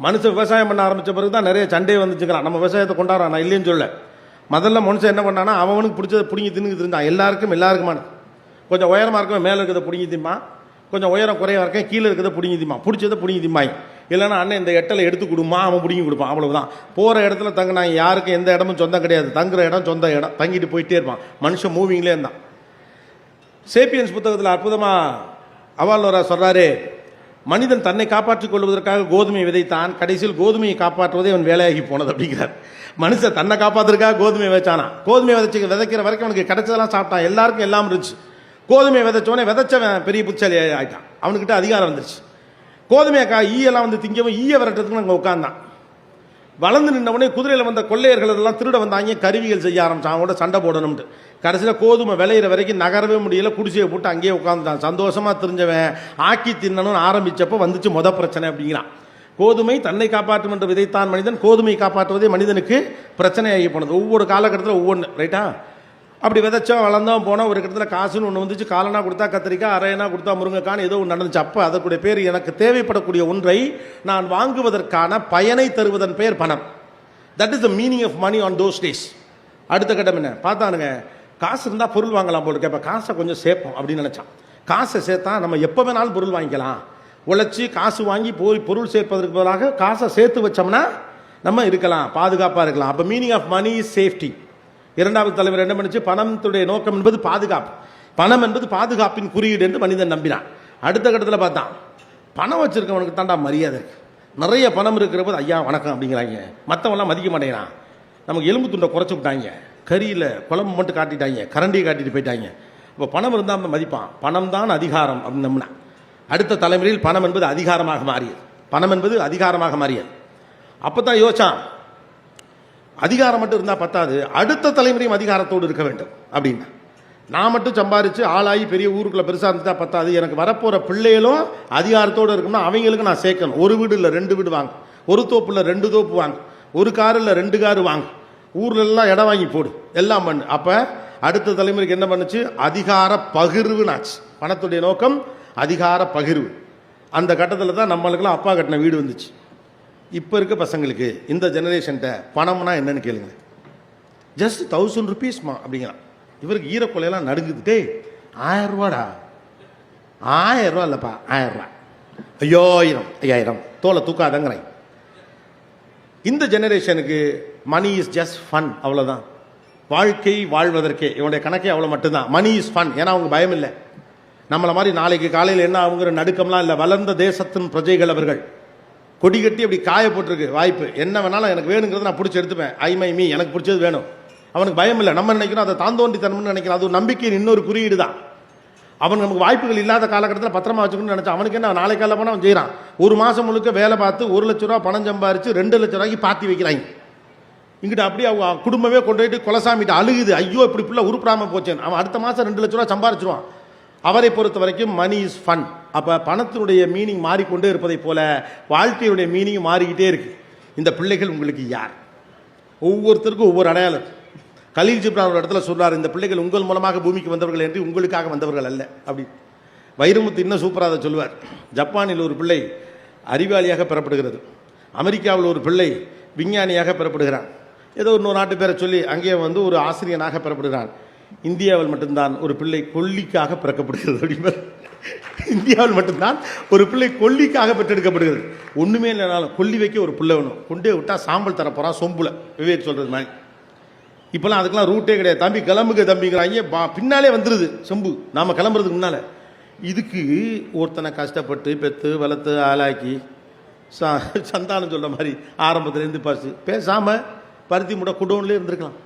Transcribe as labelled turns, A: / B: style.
A: மனுஷன் விவசாயம் பண்ண ஆரம்பித்த பிறகு தான் நிறைய சண்டையை வந்துச்சுக்கிறான். நம்ம விவசாயத்தை கொண்டாடுறான், நான் இல்லைன்னு சொல்ல. முதல்ல மனுஷன் என்ன பண்ணானா, அவனுக்கு பிடிச்சதை பிடிங்கி தின்னு இருந்தான். எல்லாருக்குமான கொஞ்சம் உயரமாக இருக்கவன் மேலே இருக்கிறத பிடிங்கி திம்பான், கொஞ்சம் உயரம் குறையாக இருக்கேன் கீழே இருக்கிறத பிடிங்கி திம்பான், பிடிச்சதை பிடிங்கி திம்பாய். இல்லைன்னா அண்ணன் இந்த எட்டலை எடுத்து கொடுமா, அவன் பிடிங்கி கொடுப்பான். அவ்வளவுதான். போகிற இடத்துல தங்கினாங்க, யாருக்கும் எந்த இடமும் சொந்தம் கிடையாது. தங்குற இடம் சொந்த இடம், தங்கிட்டு போயிட்டே இருப்பான். மனுஷன் மூவிங்லேயே இருந்தான். சேப்பியன்ஸ் புத்தகத்தில் அற்புதமாக அவால்வரா சொல்கிறாரு, மனிதன் தன்னை காப்பாற்றிக் கொள்வதற்காக கோதுமையை விதைத்தான், கடைசியில் கோதுமையை காப்பாற்றுவதே அவன் வேலையாகி போனது அப்படிங்கிறார். மனுஷன் தன்னை காப்பாற்றுறதுக்காக கோதுமையை விதைச்சானா, கோதுமையை விதைக்கிற வரைக்கும் அவனுக்கு கிடைச்சதெல்லாம் சாப்பிட்டான், எல்லாருக்கும் எல்லாம் இருந்துச்சு. கோதுமையை விதைச்சவனே விதைச்சவன் பெரிய புச்சாலி ஆகிட்டான், அவனுக்கிட்ட அதிகாரம் வந்துருச்சு. கோதுமையை ஈயெல்லாம் வந்து திங்கவும் ஈய விரட்டுறதுக்கு அங்கே உட்காந்தான். வளர்ந்து நின்றவனே குதிரையில் வந்த கொள்ளையர்கள் எல்லாம் திருட வந்தாங்க, கருவிகள் செய்ய ஆரம்பிச்சான், அவனோட சண்டை போடணும்ட்டு. கடைசியில் கோதுமை விளையிற வரைக்கும் நகரவே முடியல, குடிசையை போட்டு அங்கேயே உட்காந்துட்டான். சந்தோஷமாக தெரிஞ்சவன் ஆக்கி தின்னணும்னு ஆரம்பித்தப்போ வந்துச்சு பிரச்சனை அப்படிங்கிறான். கோதுமை தன்னை காப்பாற்றும் என்று விதைத்தான் மனிதன், கோதுமை காப்பாற்றுவதே மனிதனுக்கு பிரச்சனையாகி போனது. ஒவ்வொரு காலகட்டத்தில் ஒவ்வொன்று, ரைட்டா? அப்படி விதைச்சோம், வளர்ந்தோம், போனோம். ஒரு இடத்துல காசுன்னு ஒன்று வந்துச்சு, காலனா கொடுத்தா கத்திரிக்காய், அரையனா கொடுத்தா முருங்கைக்கான்னு ஏதோ ஒன்று நடந்துச்சு. அப்போ அதற்குடைய பேர், எனக்கு தேவைப்படக்கூடிய ஒன்றை நான் வாங்குவதற்கான பயனை தருவதன் பெயர் பணம். That is the meaning of money on those days. அடுத்த கட்டம் என்ன பார்த்தானுங்க, காசு இருந்தால் பொருள் வாங்கலாம் போல இருக்கு. இப்போ காசை கொஞ்சம் சேர்ப்போம் அப்படின்னு நினச்சான். காசை சேர்த்தா நம்ம எப்போ வேணாலும் பொருள் வாங்கிக்கலாம். உழைச்சி காசு வாங்கி போய் பொருள் சேர்ப்பதற்கு பதிலாக காசை சேர்த்து வச்சோம்னா நம்ம இருக்கலாம், பாதுகாப்பாக இருக்கலாம். அப்போ meaning of money is safety. இரண்டாவது தலைவர் என்ன பண்ணுச்சு, பணத்துடைய நோக்கம் என்பது பாதுகாப்பு, பணம் என்பது பாதுகாப்பின் குறியீடு என்று மனிதன் நம்பினான். அடுத்த கட்டத்தில் பார்த்தான், பணம் வச்சிருக்கவனுக்கு தாண்டா மரியாதை இருக்கு. நிறைய பணம் இருக்கிற போது ஐயா வணக்கம் அப்படிங்கிறாங்க, மற்றவெல்லாம் மதிக்க மாட்டேங்கிறான். நமக்கு எலும்பு துண்டை குறைச்சி விட்டாங்க, கறியில் குழம்பு மட்டும் காட்டிட்டாங்க, கரண்டியை காட்டிட்டு போயிட்டாங்க. இப்போ பணம் இருந்தால் நம்ம மதிப்பான். பணம் தான் அதிகாரம் அப்படின்னு நம்பினான். அடுத்த தலைமுறையில் பணம் என்பது அதிகாரமாக மாறியது, பணம் என்பது அதிகாரமாக மாறியது. அப்போ தான் யோசிச்சான், அதிகாரம் மட்டும் இருந்தால் பத்தாது, அடுத்த தலைமுறையும் அதிகாரத்தோடு இருக்க வேண்டும் அப்படின்னா. நான் மட்டும் சம்பாரித்து ஆளாகி பெரிய ஊருக்குள்ளே பெருசாக இருந்துட்டா பத்தாது, எனக்கு வரப்போகிற பிள்ளைகளும் அதிகாரத்தோடு இருக்கணும்னா அவங்களுக்கு நான் சேர்க்கணும். ஒரு வீடு இல்லை 2 வீடு வாங்க, ஒரு தோப்பில் 2 தோப்பு வாங்க, ஒரு காரு இல்லை 2 காரு வாங்க, ஊர்லெல்லாம் இடம் வாங்கி போடு, எல்லாம் பண்ணு. அப்போ அடுத்த தலைமுறைக்கு என்ன பண்ணுச்சு, அதிகார பகிர்வுனாச்சு. பணத்துடைய நோக்கம் அதிகார பகிர்வு. அந்த கட்டத்தில் தான் நம்மளுக்கெல்லாம் அப்பா கட்டின வீடு வந்துச்சு. இப்போ இருக்க பசங்களுக்கு, இந்த ஜெனரேஷன்கிட்ட பணம்னா என்னன்னு கேளுங்க. ஜஸ்ட் 1000 rupeesமா அப்படிங்கிறான். இவருக்கு ஈரக்கொலையெல்லாம் நடுங்குது. 1000 ரூபாடா, 1000 ரூபா இல்லைப்பா, 1000 ரூபா, 5000 தோலை தூக்காதங்கிறாங்க. இந்த ஜெனரேஷனுக்கு மணி இஸ் ஜஸ்ட் ஃபன், அவ்வளோதான். வாழ்க்கை வாழ்வதற்கே இவனுடைய கணக்கே அவ்வளோ மட்டும்தான். Money is fun. ஏன்னா அவங்க பயம் இல்லை. நம்மளை மாதிரி நாளைக்கு காலையில் என்ன அவங்கிற நடுக்கம்லாம் இல்லை. வளர்ந்த தேசத்தின் பிரஜைகள் அவர்கள். கொடி கட்டி அப்படி காய போட்டிருக்கு வாய்ப்பு, என்ன வேணாலும் எனக்கு வேணுங்கிறத நான் பிடிச்சி எடுத்துப்பேன். மீ எனக்கு பிடிச்சது வேணும். அவனுக்கு பயம் இல்லை. நம்ம நினைக்கிறோம் அதை தாந்தோண்டித்தனம்னு நினைக்கிறோம். அது ஒரு நம்பிக்கையின் இன்னொரு குறியீடு தான். அவன் நமக்கு வாய்ப்புகள் இல்லாத காலகட்டத்தில் பத்திரமா வச்சுக்கணும்னு நினச்சான். அவனுக்கு என்ன, நாளை காலையில் போனால் அவன் செய்கிறான். ஒரு மாதம் முழுக்க வேலை பார்த்து 1 லட்ச ரூபா பணம் சம்பாரித்து 2 லட்ச ரூபாய்க்கு பாத்தி வைக்கிறாங்க. இங்கிட்ட அப்படியே அவங்க குடும்பமே கொண்டு போயிட்டு கொலசாமிட்டு அழுகுது, ஐயோ இப்படி பிள்ளை உருப்படாமல் போச்சேன். அவன் அடுத்த மாதம் 2 லட்ச ரூபா சம்பாரிச்சிருவான். அவரை பொறுத்த வரைக்கும் மணி இஸ் ஃபன். அப்போ பணத்தினுடைய மீனிங் மாறிக்கொண்டே இருப்பதை போல வாழ்க்கையுடைய மீனிங் மாறிக்கிட்டே இருக்கு. இந்த பிள்ளைகள் உங்களுக்கு யார்? ஒவ்வொருத்தருக்கும் ஒவ்வொரு அடையாளம். கலீல் ஜிப்ரான் ஒரு இடத்துல சொல்றாரு, இந்த பிள்ளைகள் உங்கள் மூலமாக பூமிக்கு வந்தவர்கள் என்று, உங்களுக்காக வந்தவர்கள் அல்ல அப்படி. வைரமுத்து இன்னும் சூப்பராக அதை சொல்லுவார். ஜப்பானில் ஒரு பிள்ளை அறிவாளியாக பெறப்படுகிறது, அமெரிக்காவில் ஒரு பிள்ளை விஞ்ஞானியாக பெறப்படுகிறான், ஏதோ இன்னொரு நாட்டு பேரை சொல்லி அங்கே வந்து ஒரு ஆசிரியனாக பெறப்படுகிறான். இந்தியாவில் மட்டும்தான் ஒரு பிள்ளை கொல்லிக்காக பிறக்கப்படுகிறது அப்படின்பார். இந்தியாவில் மட்டும்தான் ஒரு பிள்ளை கொல்லிக்காக பெற்றெடுக்கப்படுகிறது. ஒன்றுமே இல்லைனாலும் கொல்லி வைக்க ஒரு பிள்ளை வேணும், கொண்டே விட்டால் சாம்பல் தரப்போகிறான் சொம்புல, விவேக் சொல்கிறது மாதிரி. இப்போலாம் அதுக்கெல்லாம் ரூட்டே கிடையாது. தம்பி கிளம்புங்க தம்பிங்கிறாங்க, பின்னாலே வந்துடுது செம்பு, நாம் கிளம்புறதுக்கு முன்னால். இதுக்கு ஒருத்தனை கஷ்டப்பட்டு பெற்று வளர்த்து ஆளாக்கி சந்தானம் சொல்கிற மாதிரி ஆரம்பத்துலேருந்து பாசு பேசாமல் பருத்தி மூட குடோன்லேயே இருந்திருக்கலாம்.